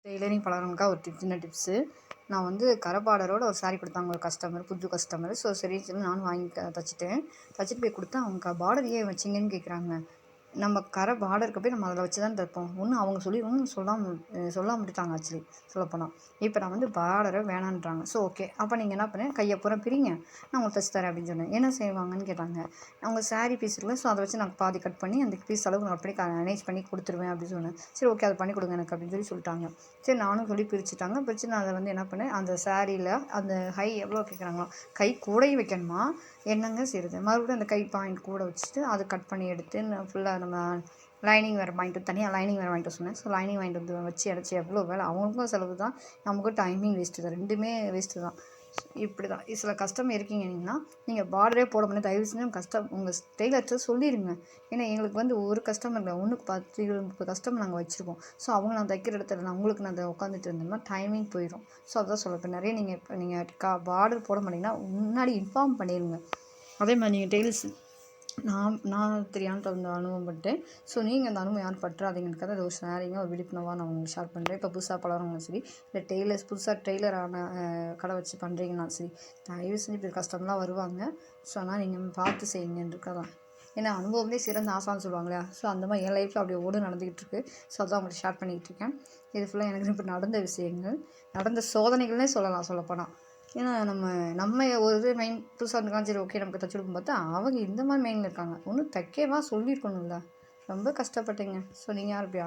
Tailoring பழகிறவங்களுக்கா ஒரு சின்ன tips. நான் வந்து கரை பார்டரோட ஒரு சாரீ கொடுத்தாங்க ஒரு கஸ்டமர், புது கஸ்டமர். ஸோ சரின்னு சொல்லி நானும் வாங்கி தச்சுட்டேன். தச்சுட்டு போய் கொடுத்தா அவங்க பார்டர் ஏன் வச்சிங்கன்னு கேட்குறாங்க. நம்ம கரை பார்டருக்கு போய் நம்ம அதில் வச்சு தான் தைப்போம். அவங்க சொல்லாமல் விட்டுட்டாங்க ஆக்சுவலி சொல்லப்போனால். இப்போ நான் வந்து பார்டரை வேணான்றாங்க. ஸோ ஓகே, அப்போ நீங்கள் என்ன பண்ணேன், கையை பூரா பிரிங்க, நான் உங்களுக்கு தச்சு தரேன் அப்படின்னு சொன்னேன். என்ன செய்வாங்கன்னு கேட்டாங்க. அவங்க சாரீ பீஸ் இருக்குல்ல, ஸோ அதை வச்சு நான் பாதி கட் பண்ணி அந்த பீஸ் அளவுக்கு நான் அப்படியே அரேஞ்ச் பண்ணி கொடுத்துருவேன் அப்படின்னு சொன்னேன். சரி ஓகே, அதை பண்ணி கொடுங்க எனக்கு அப்படின்னு சொல்லிட்டாங்க. சரி நானும் சொல்லி பிரிச்சுட்டாங்க. பிரித்து நான் அதை வந்து என்ன பண்ணேன், அந்த சாரியில் அந்த ஹை எவ்வளோ கேட்குறாங்களோ, கை கூடையும் வைக்கணுமா, என்னங்க செய்கிறது. மறுபடியும் அந்த கை பாயிண்ட் கூட வச்சுட்டு அதை கட் பண்ணி எடுத்து ஃபுல்லாக நம்ம லைனிங் வேறு தனியாக லைனிங் வேறு வாங்கிட்டு சொன்னேன். ஸோ லைனிங் வாங்கிட்டு வந்து வச்சு அடைச்சி எவ்வளோ வேலை, அவங்களுக்கும் செலவு தான், நமக்கும் டைமிங் வேஸ்ட்டு தான், ரெண்டுமே வேஸ்ட்டு தான். இப்படி தான் சில கஸ்டமர் இருக்கீங்கன்னா நீங்கள் பார்டரே போட முடியாது. தயவு செஞ்சு உங்கள் டெய்லர்கிட்ட சொல்லிடுங்க. ஏன்னா எங்களுக்கு வந்து ஒரு கஸ்டமர் இல்லை, 1க்கு 10 20 கஸ்டமர் நாங்கள் வச்சுருக்கோம். ஸோ அவங்க நான் தைக்கிற இடத்துல நான் உங்களுக்கு நான் உட்காந்துட்டு இருந்தோம்னா டைமிங் போயிடும். ஸோ அதான் சொல்ல இப்போ நிறைய நீங்கள் பார்டர் போட மாட்டீங்கன்னா முன்னாடி இன்ஃபார்ம் பண்ணிடுங்க. அதே மாதிரி நீங்கள் டெய்லர்ஸ் நான் தெரியாமல் அந்த அனுபவம் பண்ணிட்டேன். ஸோ நீங்கள் அந்த அனுபவம் யாரும் பற்றாதீங்கன்றக்காக அது ஒரு ஷேரிங்காக ஒரு விழிப்புணர்வாக நான் உங்களுக்கு ஷேர் பண்ணுறேன். இப்போ புதுசாக பழகிறவங்களும் சரி, இல்லை புதுசாக டெய்லரான கடை வச்சு பண்ணுறீங்கன்னா சரி, தயவு செஞ்சு இப்படி கஷ்டம்லாம் வருவாங்க. ஸோ ஆனால் நீங்கள் பார்த்து செய்யுங்கன்றதான். ஏன்னா அனுபவமே சிறந்த ஆசான்னு சொல்லுவாங்க இல்லையா. ஸோ அந்த மாதிரி என் லைஃப்பில் அப்படியே நடந்துக்கிட்டு இருக்கு. ஸோ அதான் உங்களுக்கு ஷேர் பண்ணிக்கிட்டு இருக்கேன். இது ஃபுல்லாக எனக்கு இப்போ நடந்த விஷயங்கள், நடந்த சோதனைகள்னே சொல்லப்போனால். ஏன்னா நம்ம ஒரு இது மைண்ட் புதுசாக இருந்துக்கலாம், சரி ஓகே நமக்கு தைச்சி கொடுக்கும் பார்த்தா அவங்க இந்த மாதிரி மைண்டில் இருக்காங்க. ஒன்றும் தைக்கவா சொல்லியிருக்கணும்ல. ரொம்ப கஷ்டப்பட்டேங்க. ஸோ நீங்கள் யார் இப்படி